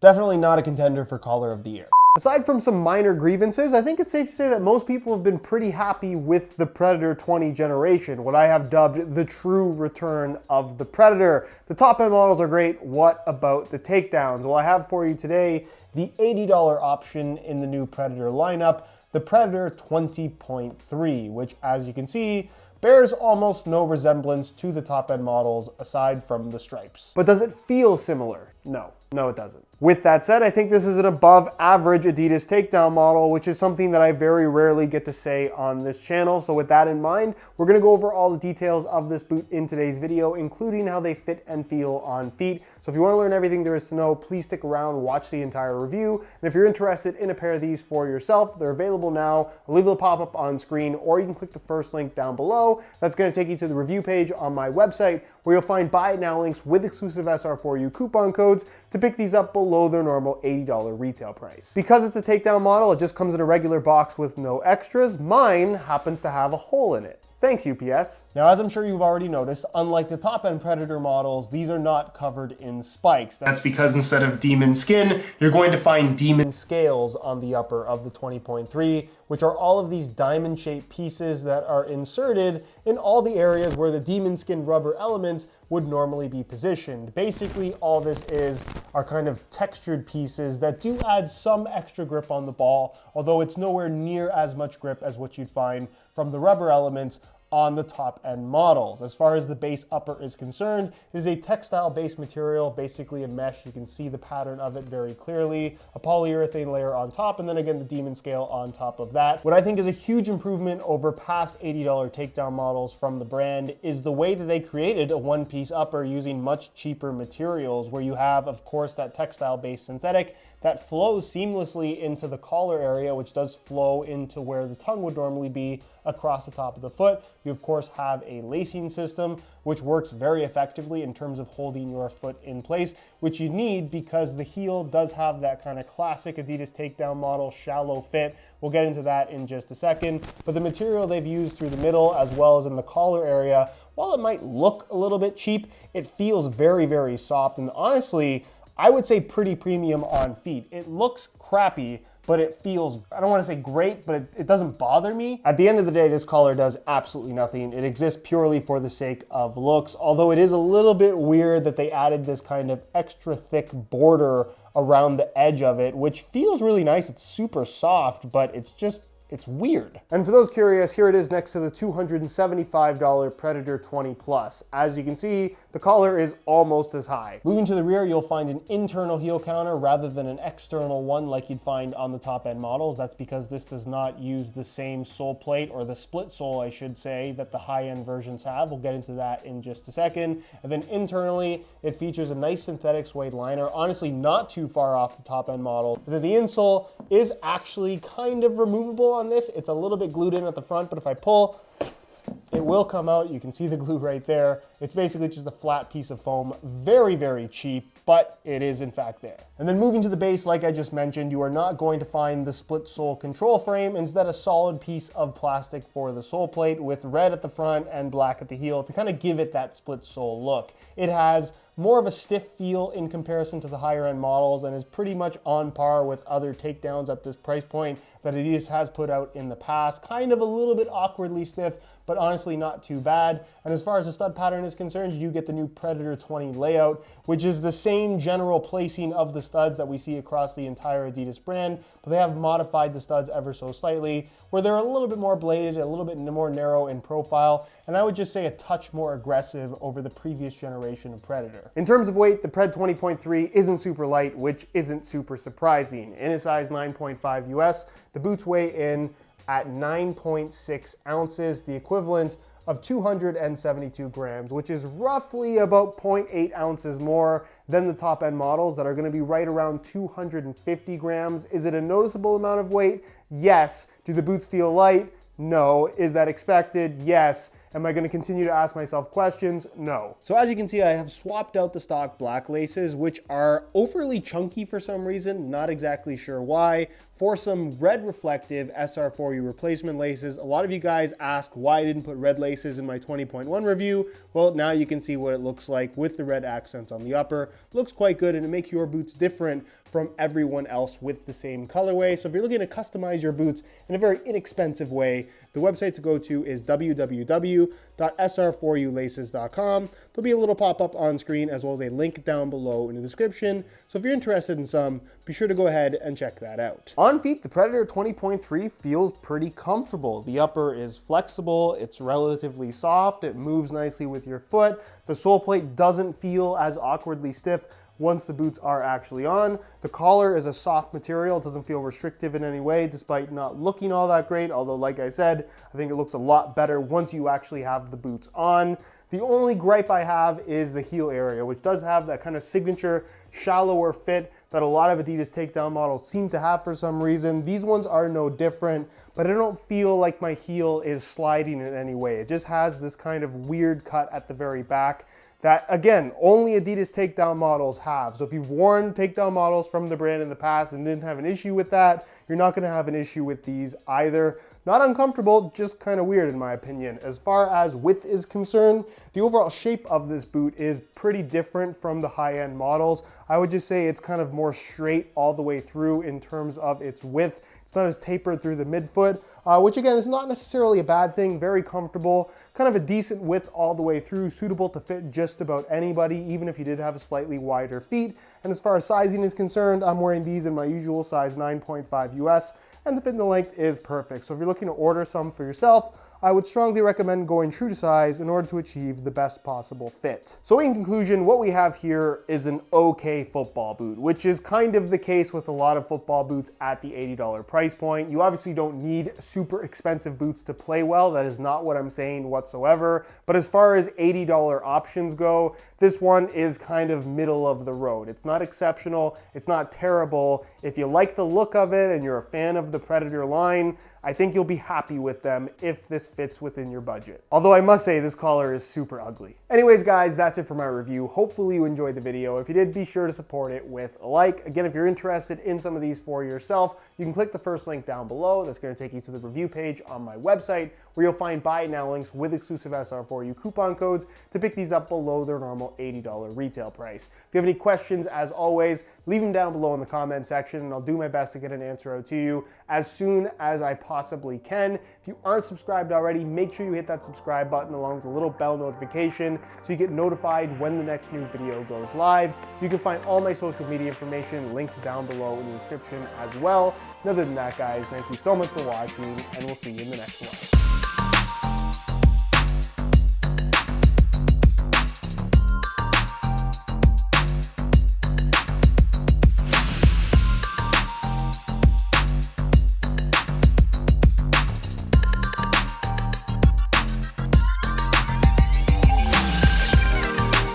Definitely not a contender for collar of the year. Aside from some minor grievances, I think it's safe to say that most people have been pretty happy with the Predator 20 generation, what I have dubbed the true return of the Predator. The top end models are great. What about the takedowns? Well, I have for you today the $80 option in the new Predator lineup, the Predator 20.3, which, as you can see, bears almost no resemblance to the top end models aside from the stripes. But does it feel similar? No, it doesn't. With that said, I think this is an above average Adidas takedown model, which is something that I very rarely get to say on this channel. So with that in mind, we're gonna go over all the details of this boot in today's video, including how they fit and feel on feet. So if you wanna learn everything there is to know, please stick around, watch the entire review. And if you're interested in a pair of these for yourself, they're available now. I'll leave the pop-up on screen, or you can click the first link down below. That's gonna take you to the review page on my website, where you'll find buy it now links with exclusive SR4U coupon codes to pick these up below their normal $80 retail price. Because it's a takedown model, it just comes in a regular box with no extras. Mine happens to have a hole in it. Thanks, UPS. Now, as I'm sure you've already noticed, unlike the top-end Predator models, these are not covered in spikes. That's because instead of demon skin, you're going to find demon scales on the upper of the 20.3, which are all of these diamond-shaped pieces that are inserted in all the areas where the demon skin rubber elements would normally be positioned. Basically, all this are kind of textured pieces that do add some extra grip on the ball, although it's nowhere near as much grip as what you'd find from the rubber elements on the top end models. As far as the base upper is concerned, it is a textile based material, basically a mesh. You can see the pattern of it very clearly, a polyurethane layer on top, and then again the demon scale on top of that. What I think is a huge improvement over past $80 takedown models from the brand is the way that they created a one-piece upper using much cheaper materials, where you have, of course, that textile based synthetic that flows seamlessly into the collar area, which does flow into where the tongue would normally be across the top of the foot. You of course have a lacing system, which works very effectively in terms of holding your foot in place, which you need because the heel does have that kind of classic Adidas takedown model shallow fit. We'll get into that in just a second, but the material they've used through the middle as well as in the collar area, while it might look a little bit cheap, it feels very, very soft, and honestly, I would say pretty premium on feet. It looks crappy, but it feels, I don't want to say great, but it doesn't bother me. At the end of the day, this collar does absolutely nothing. It exists purely for the sake of looks, although it is a little bit weird that they added this kind of extra thick border around the edge of it, which feels really nice. It's super soft, but it's weird. And for those curious, here it is next to the $275 Predator 20 Plus. As you can see, the collar is almost as high. Moving to the rear, you'll find an internal heel counter rather than an external one like you'd find on the top end models. That's because this does not use the same sole plate, or the split sole, I should say, that the high end versions have. We'll get into that in just a second. And then internally, it features a nice synthetic suede liner, honestly not too far off the top end model. And then the insole is actually kind of removable on this. It's a little bit glued in at the front, but if I pull, it will come out. You can see the glue right there. It's basically just a flat piece of foam. Very, very cheap, but it is in fact there. And then moving to the base, like I just mentioned, you are not going to find the split sole control frame. Instead, a solid piece of plastic for the sole plate with red at the front and black at the heel to kind of give it that split sole look. It has more of a stiff feel in comparison to the higher end models and is pretty much on par with other takedowns at this price point that Adidas has put out in the past. Kind of a little bit awkwardly stiff, but honestly not too bad. And as far as the stud pattern is concerned, you do get the new Predator 20 layout, which is the same general placing of the studs that we see across the entire Adidas brand, but they have modified the studs ever so slightly, where they're a little bit more bladed, a little bit more narrow in profile, and I would just say a touch more aggressive over the previous generation of Predator. In terms of weight, the Pred 20.3 isn't super light, which isn't super surprising. In a size 9.5 US, the boots weigh in at 9.6 ounces, the equivalent of 272 grams, which is roughly about 0.8 ounces more than the top end models that are going to be right around 250 grams. Is it a noticeable amount of weight? Yes. Do the boots feel light? No. Is that expected? Yes. Am I going to continue to ask myself questions? No. So as you can see, I have swapped out the stock black laces, which are overly chunky for some reason, not exactly sure why, for some red reflective SR4U replacement laces. A lot of you guys asked why I didn't put red laces in my 20.1 review. Well, now you can see what it looks like with the red accents on the upper. Looks quite good, and it makes your boots different from everyone else with the same colorway. So if you're looking to customize your boots in a very inexpensive way, the website to go to is www.sr4ulaces.com. There'll be a little pop-up on screen as well as a link down below in the description. So if you're interested in some, be sure to go ahead and check that out. On feet, the Predator 20.3 feels pretty comfortable. The upper is flexible, it's relatively soft, it moves nicely with your foot. The sole plate doesn't feel as awkwardly stiff once the boots are actually on. The collar is a soft material. It doesn't feel restrictive in any way, despite not looking all that great. Although, like I said, I think it looks a lot better once you actually have the boots on. The only gripe I have is the heel area, which does have that kind of signature shallower fit that a lot of Adidas Takedown models seem to have for some reason. These ones are no different, but I don't feel like my heel is sliding in any way. It just has this kind of weird cut at the very back that, again, only Adidas Takedown models have. So if you've worn Takedown models from the brand in the past and didn't have an issue with that, you're not gonna have an issue with these either. Not uncomfortable, just kind of weird in my opinion. As far as width is concerned, the overall shape of this boot is pretty different from the high-end models. I would just say it's kind of more straight all the way through in terms of its width. It's not as tapered through the midfoot, which again is not necessarily a bad thing. Very comfortable, kind of a decent width all the way through, suitable to fit just about anybody, even if you did have slightly wider feet. And as far as sizing is concerned, I'm wearing these in my usual size 9.5 US, and the fit and the length is perfect. So if you're looking to order some for yourself, I would strongly recommend going true to size in order to achieve the best possible fit. So in conclusion, what we have here is an okay football boot, which is kind of the case with a lot of football boots at the $80 price point. You obviously don't need super expensive boots to play well. That is not what I'm saying whatsoever. But as far as $80 options go, this one is kind of middle of the road. It's not exceptional. It's not terrible. If you like the look of it and you're a fan of the Predator line, I think you'll be happy with them if this fits within your budget. Although I must say this collar is super ugly. Anyways guys, that's it for my review. Hopefully you enjoyed the video. If you did, be sure to support it with a like. Again, if you're interested in some of these for yourself, you can click the first link down below. That's going to take you to the review page on my website where you'll find buy it now links with exclusive SR4U coupon codes to pick these up below their normal $80 retail price. If you have any questions, as always, leave them down below in the comment section and I'll do my best to get an answer out to you as soon as I possibly can. If you aren't subscribed already, make sure you hit that subscribe button along with the little bell notification so you get notified when the next new video goes live. You can find all my social media information linked down below in the description as well. And other than that, guys, thank you so much for watching and we'll see you in the next one.